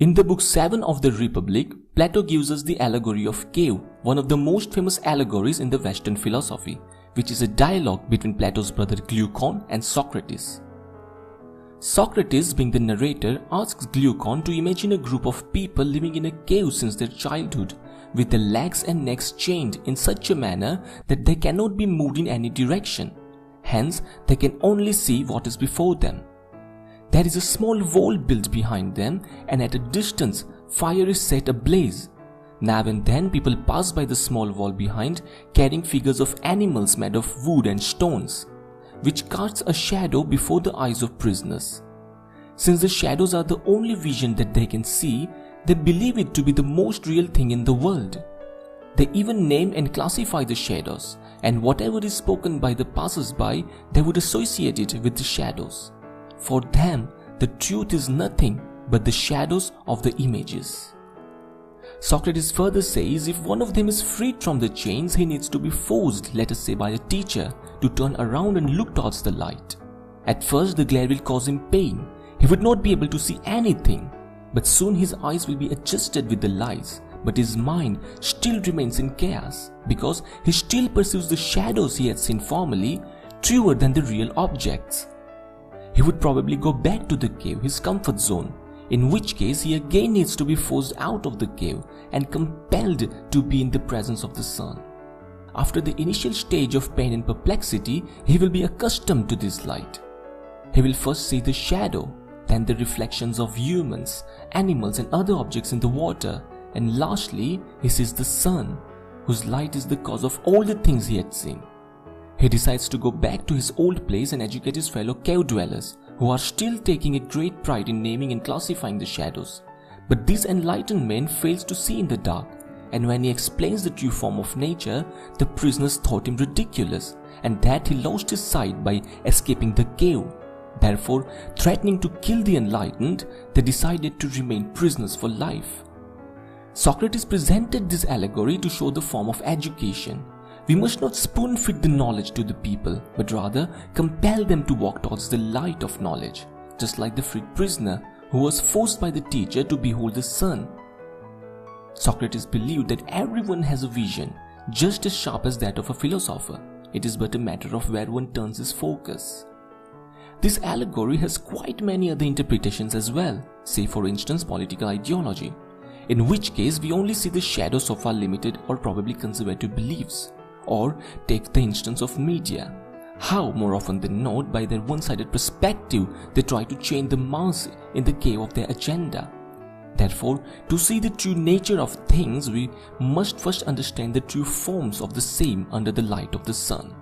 In the book 7 of the Republic, Plato gives us the allegory of cave, one of the most famous allegories in the Western philosophy, which is a dialogue between Plato's brother Glucon and Socrates. Socrates, being the narrator, asks Glucon to imagine a group of people living in a cave since their childhood, with their legs and necks chained in such a manner that they cannot be moved in any direction. Hence, they can only see what is before them. There is a small wall built behind them, and at a distance, fire is set ablaze. Now and then people pass by the small wall behind, carrying figures of animals made of wood and stones, which casts a shadow before the eyes of prisoners. Since the shadows are the only vision that they can see, they believe it to be the most real thing in the world. They even name and classify the shadows, and whatever is spoken by the passers-by, they would associate it with the shadows. For them, the truth is nothing but the shadows of the images. Socrates further says if one of them is freed from the chains, he needs to be forced, let us say by a teacher, to turn around and look towards the light. At first, the glare will cause him pain. He would not be able to see anything, but soon his eyes will be adjusted with the lights, but his mind still remains in chaos because he still perceives the shadows he had seen formerly truer than the real objects. He would probably go back to the cave, his comfort zone, in which case he again needs to be forced out of the cave and compelled to be in the presence of the sun. After the initial stage of pain and perplexity, he will be accustomed to this light. He will first see the shadow, then the reflections of humans, animals and other objects in the water, and lastly he sees the sun, whose light is the cause of all the things he had seen. He decides to go back to his old place and educate his fellow cave dwellers, who are still taking a great pride in naming and classifying the shadows. But this enlightened man fails to see in the dark, and when he explains the true form of nature, the prisoners thought him ridiculous, and that he lost his sight by escaping the cave. Therefore, threatening to kill the enlightened, they decided to remain prisoners for life. Socrates presented this allegory to show the form of education. We must not spoon-feed the knowledge to the people, but rather compel them to walk towards the light of knowledge, just like the freed prisoner who was forced by the teacher to behold the sun. Socrates believed that everyone has a vision, just as sharp as that of a philosopher. It is but a matter of where one turns his focus. This allegory has quite many other interpretations as well, say for instance political ideology, in which case we only see the shadows of our limited or probably conservative beliefs. Or take the instance of media, how more often than not by their one-sided perspective they try to change the mass in the cave of their agenda. Therefore, to see the true nature of things, we must first understand the true forms of the same under the light of the sun.